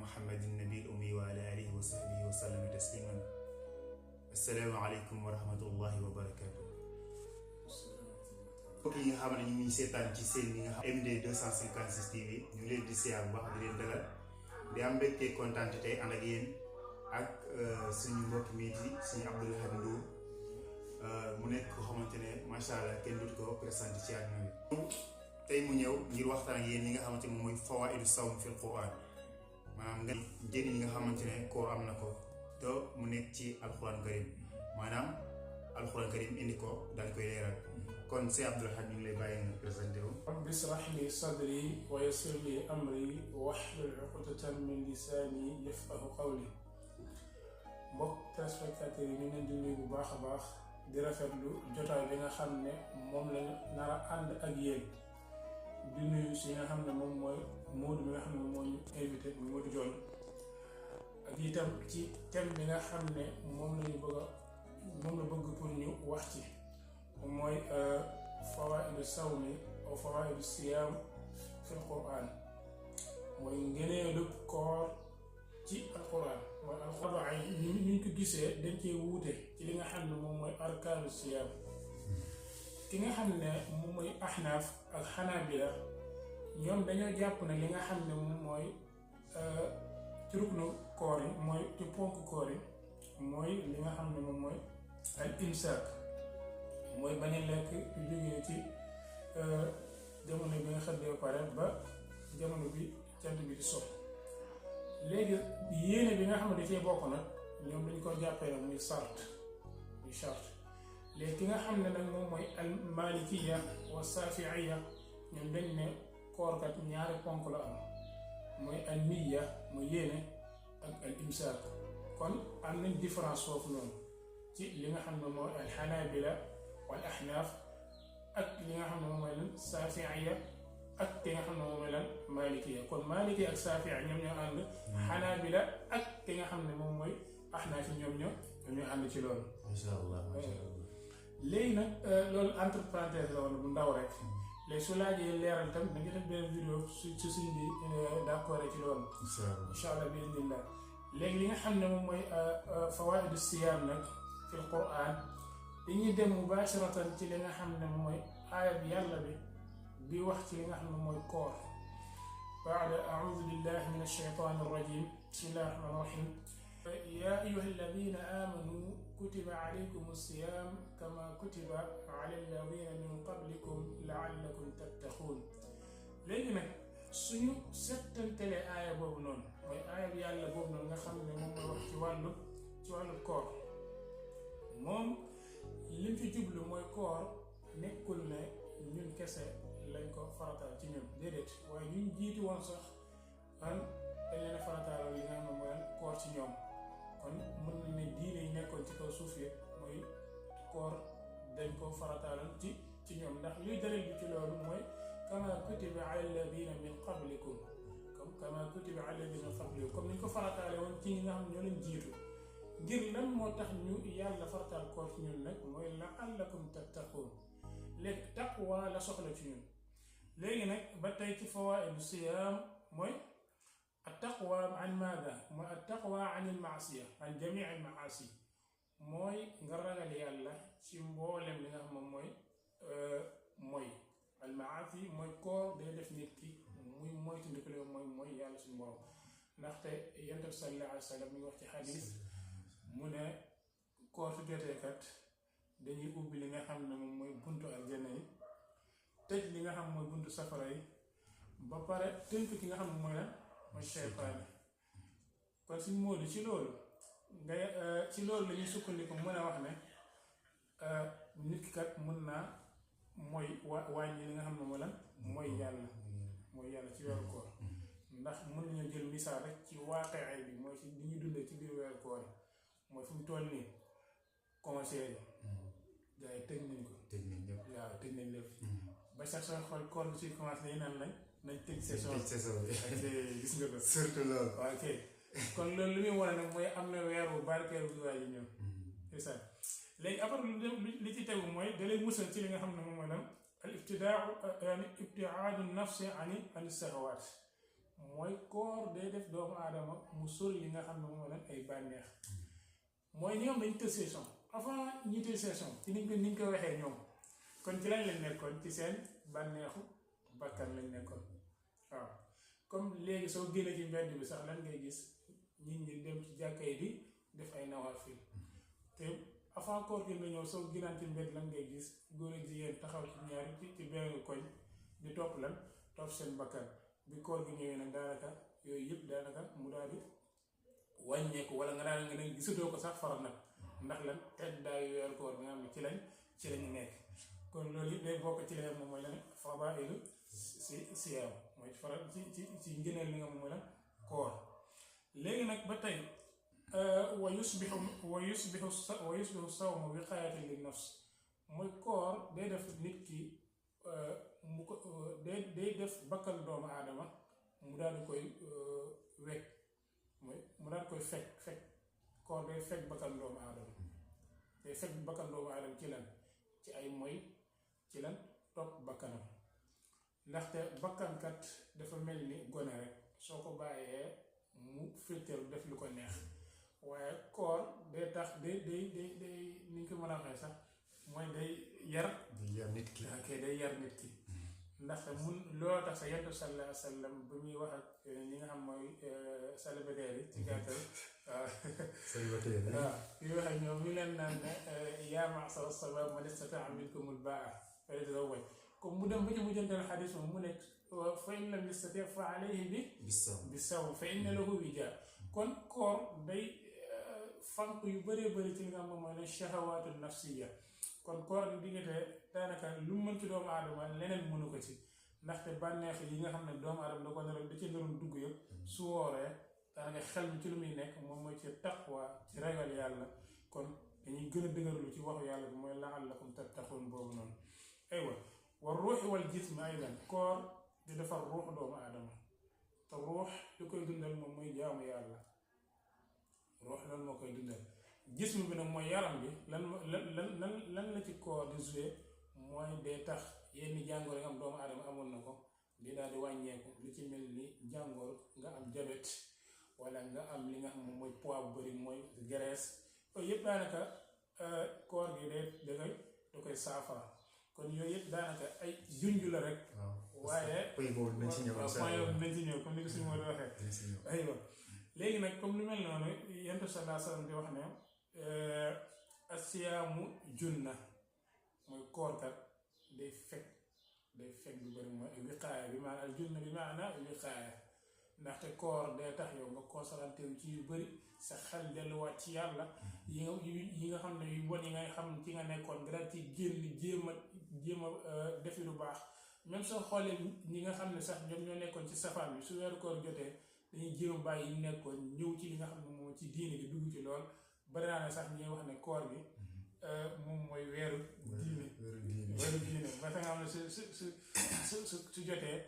محمد النبي الأمي وعلى آله وصحبه وسلم تسليما. السلام عليكم ورحمة الله وبركاته. mbokk yi nga xam ne ñu ngi seetaan ci seen bi nga xam MD 256 TV ñu ngi leen di siyaar bu baax di leen dalal di am mbégte kontaan tey ànd ak yéen ak suñu mbokk mi di suñu Abdou Lahad Ndour mu nekk ko xamante ne macha allah kenn dootu ko présenté ci àdduna bi. tey mu ñëw ngir waxtaan ak yéen li nga xamante ne moom mooy fawaa'idu sawm fil Qur'an maanaam nga njëriñ yi nga xamante ne koor am na ko te mu nekk ci alxuraan karim maanaam alxuraan karim indi ko daal koy leeral. kon si Abdou Lahad ñu ngi lay bàyyi nga présenté wu. rabbi ishrah li sadri wa yassir li amri wahlul uqdatan min lisaani yafqahu qawli. mbokk téléspectateurs yi ñu ngi leen di nuyu bu baax a baax di rafetlu jotaay bi nga xam ne moom lañu nar a ànd ak yéen di nuyu si nga xam ne moom mooy Modou bi nga xam ne moo ñu invité muy Modou Dione ak itam ci thème bi nga xam ne moom la bëgg pour ñu wax ci. mooy fawaa'idu sawmi aw fawaa'idu siyaam fil Qur'an mooy ngëneelu koor ci alquran mooy alquran yi ñu ko gisee dañ cee wuute ci li nga xam ne moom mooy arkaanu siyaam ki nga xam ne moom mooy ahnaaf ak xanaabila ñoom dañoo jàpp ne li nga xam ne moom mooy ci ruknu koor yi mooy ci ponk koor yi mooy li nga xam ne moom mooy al imsaak mooy bañ a lekk yu jógee ci jamono bi nga xëddee pare ba jamono bi jant bi di so léegi yéene bi nga xam ne dafay bokk nag ñoom dañ ko jàppee nag muy charte léegi ki nga xam ne nag moom mooy al malikiya wa safiiya ñoom dañ ne koorkat ñaari ponk la am mooy al niyya mu yéene ak al imsaak kon am nañ différence foofu noonu ci li nga xam ne mooy al xanaabila wal ahnaaf ak li nga xam ne moom mooy lan saafiiya ak ki nga xam ne moom mooy lan maalikiya kon maalikiya ak saafiiya ñoom ñoo ànd xanaabila ak ki nga xam ne moom mooy ahnaaf yi ñoom ñoo ànd ci loolu. macha allah macha allah. léegi nag loolu entre parenthèse la woon bu ndaw rek léegi su laajee leeral tam da nga def benn vidéo su suñ bi d'accord ci loolu. incha allah bi indillah léegi li nga xam ne moom mooy fawaa'idu siyaam nag fil Qur'an dañuy dem mubasharatan ci li nga xam ne mooy aaya bi yàlla bi wax ci li nga xam ne mooy koor baada a'uudu billahi min ash-shaytaani ar-rajiim bismillahi rahmaani rahiim yaa ayyuha alladina aamanu kutiba alaykum as-siyaam kama kutiba ala alladina min qablikum la'allakum tattaquun. léegi nag suñu settantelee aaya boobu noonu mooy aaya bi yàlla boobu noonu nga xam ne moom mooy wax ci wàllu koor moom lim ci jublu mooy koor nekkul ne ñun kese lañ ko farataal ci ñun déedéet waaye ñun jiitu woon sax dañ leen a farataal li nga xam ne mooy koor ci ñoom kon mën nañ ne diine yi nekkoon ci kaw suuf yëpp mooy koor dañ ko farataalal ci ñoom ndax luy dalil bi ci loolu mooy kama kutiba ala alladina min qablikum comme niñ ko farataale woon ci ñi nga xam ne ñoo leen jiitu ngir lan moo tax ñu yàlla farataal koor ci ñun nag mooy la'allakum tattaquun léegi taqwa la soxla ci ñun. léegi nag ba tey ci fawaa'idu siyaam mooy at-taqwa an maada mooy at-taqwa an al-ma'siya an jamii al-ma'aasi mooy nga ragal yàlla ci mboolem li nga xam moom mooy al-ma'aasi mooy koor day def nit ki muy moytandiku mooy yàlla suñu borom ndaxte Yonent bi sallallahu alayhi wa sallam mi ngi wax ci xadiis mu ne koor su jotee kat dañuy ubbi li nga xam ne moom mooy buntu aljana yi tëj li nga xam mooy buntu safara yi ba pare tënk ki nga xam ne mooy lan mooy seytaane. kon suñ Moodu ci loolu la ñuy sukkandiku mën a wax ne nit ki kat mën naa mooy wàññi li nga xam ne mooy lan mooy yàlla ci weeru koor ndax mën nañoo jël misaal rek ci waaqe bi mooy ci li ñuy dundee ci biir weeru koor yi mooy fu mu toll nii commencé gars yi tëj nañ ko. waaw tëj nañ lépp. ba sax sooy xool koor bi suy commencé dañu naan nañ tëj saison bi. gis nga ko surtout loolu. waaw ok kon loolu li muy wane nag mooy am na weer bu barkeel bu waay yi ñëw. c'est ça léegi après li ci tegu mooy da lay musal ci li nga xam ne moom mooy lan al ibtidaau yani ibtiaadu nafsi ani sahawaat mooy koor day def doomu aadama mu sori li nga xam ne moom la ay bànneex mooy ñoom dañ tëj session avant ñi tëj session ci niñ ko waxee ñoom kon ci lañ leen nekkoon ci seen bànneexu bakkan lañ nekkoon waaw comme léegi soo génnee ci mbedd bi sax lan ngay gis nit ñi dem ci jàkka yi di def ay nawaafil te avant koor gi nga ñëw soo génnaan ci mbedd lan ngay gis góor ak jigéen taxaw ci ñaari ci benn koñ di topp seen bakkan bi koor gi ñëwee nag daanaka yooyu yëpp daanaka mu daal di wàññeeku wala nga daal nga ne gisatoo ko sax faral nag ndax lan tedd daayu weeru koor bi nga xam ne ci lañu nekk kon loolu yëpp day bokk ci leen moom mooy lan fadaa'ilu siyaam mooy faral ci ngëneel li nga moom mooy lan koor léegi nag ba tey wa yusbihu sawmu wiqaayatan lin nafs mooy koor day def nit ki mu ko day def bakkan doomu aadama mu daal di koy wekk mooy mu daal di koy fekk koor day fekk bakkan doomu aadama day fekk bakkan doomu aadama ci lan ci ay moy ci lan topp bakkanam ndaxte bakkankat dafa mel ni gone rek soo ko bàyyee mu féeteelu def lu ko neex waaye koor day tax day ni ñu ko mën a waxee sax mooy day yar nit ki day yar nit ki ndaxte mun looloo tax sa yentu sallallahu alayhi wa sallam ba muy wax ak ñi nga xam mooy célibataire yi ci gàttal célibataire waaw yu wax ak ñoom ñu leen naan ne yaa ma'shara shabaab man istata'a minkumul baa'ata falyatazawwaj comme mu dem ba ci mujjantal xadis moom mu nekk fa in lam yastati' fa alayhi bis-sawm fa inna lahu wijaa kon koor day fànq yu bëree bëri ci li nga xam moom mooy ne shahawaatu nafsiya kon koor di diggante daanaka lu mu mën ci doomu aadama leneen mënu ko ci ndaxte bànneex yi nga xam ne doomu aadama da ko naroon da ci naroon dugg yëpp su wooree daanaka xel mi ci lu muy nekk moom mooy ci taqwa ci ragal yàlla kon dañuy gën a dëgërlu ci waxu yàlla bi mooy la'allakum tattaquun boobu noonu aywa wa ruuxi wal jismi aydan koor di defar ruux doomu aadama te ruux li koy dundal moom mooy jaamu yàlla ruux lan moo koy dundal jism bi nag mooy yaram bi lan la ci koor di joué mooy day tax yenn jàngoor yi nga xam doomu aadama amoon na ko di daal di wàññeeku lu ci mel ni jàngoor nga am jabet wala nga am li nga xam moom mooy poids bu bëri mooy graisse yooyu yëpp daanaka koor gi da koy saafara kon yooyu yëpp daanaka ay junju la rek. waaye point boobu nañ ci ñëw comme ni ko suñu moo di waxee. aywa léegi nag comme lu mel noonu yonent bi sallallahu alayhi wa sallam di wax ne asiyaamu junna mooy koorkat day fekk lu bëri mooy wiqaaya bi maanaam al junna bi maanaam wiqaaya ndaxte koor day tax yow nga concentré wu ci yu bëri sa xel delluwaat ci yàlla yi nga xam ne yu bon yi nga xam ci nga nekkoon nga daal ci génn jéem a defi lu baax même soo xoolee ñi nga xam ne sax ñoom ñoo nekkoon ci safaan bi su weeru koor jotee dañuy jéem a bàyyi yi nekkoon ñëw ci li nga xam ne moom ci diine gi dugg ci lool bari naa ne sax ñuy wax ne koor bi moom mooy weeru diine ba nga xam ne su jotee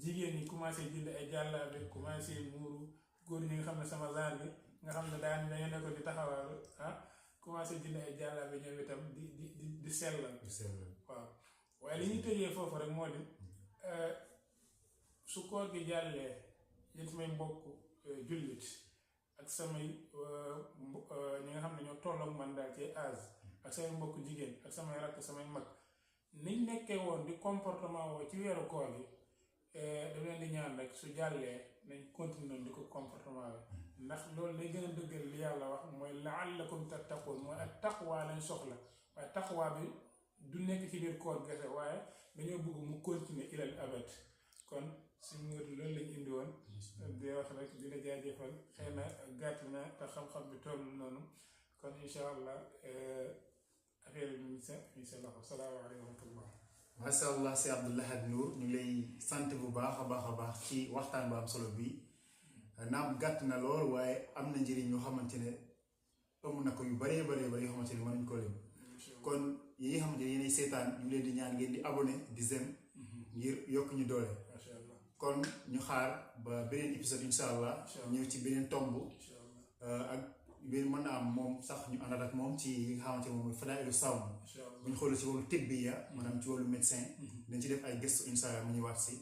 jigéen ñi commencé jënd ay jàllaabe commencé muuru góor ñi nga xam ne sama genre bi nga xam ne dañoo nekkoon di taxawaalu commencé jënd ay jàllaabe ñoom itam di sellal waaw waaye li ñuy tëjee foofu rek moo di su koor gi jàllee yéen samay mbokk jullit ak samay ñi nga xam ne ñoo tolloog man daal ci âge ak samay mbokk jigéen ak samay rakk samay mag niñ nekkee woon di comportement woo ci weeru koor gi dama leen di ñaan rek su jàllee nañ continuer di ko comportement bi ndax loolu day gën a dëggal li yàlla wax mooy la'allakum tattaquun mooy ak taqwa lañ soxla waaye taqwa bi du nekk ci biir koor gese waaye dañoo bëgg mu continuer ilal abad kon suñu loolu lañ indi woon di wax rek dina jaajëfal xëy na gàtt na te xam-xam bi toll noonu kon incha allah affaire bi ñu sa loxo salaamaaleykum wa rahmatullah. macha allah si Abdou Lahad Nour ñu ngi lay sant bu baax a baax ci waxtaan bu am solo bi naam gàtt na lool waaye am na njëriñ yoo xamante ne ëmb na ko yu bëree yoo xamante ne mënuñ ko lim kon yi nga xamante ne yéenay seetaan ñu leen di ñaan ngeen di abonné di zem ngir yokk ñu doole. kon ñu xaar ba beneen épisode incha allah ñëw ci beneen tomb ak beneen mën naa am moom sax ñu àndal ak moom ci yi nga xamante moom mooy fadaa'ilu sawm bu ñu xoolee ci wàllu tibbiya maanaam ci wàllu médecin dañ ci def ay gëstu incha allah mu ñëwaat si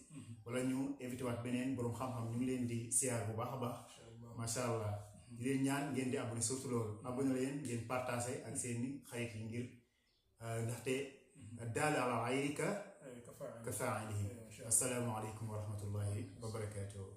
wala ñu invité waat beneen borom xam-xam ñu ngi leen di siyaar bu baax a baax macha allah di leen ñaan ngeen di abonné surtout loolu abonné leen ngeen partagé ak seeni xarit yi ngir ndaxte daal ala ayrika ka faa'ilihi. assalaamu aleykum wa rahmatullahi wa barakaatuh.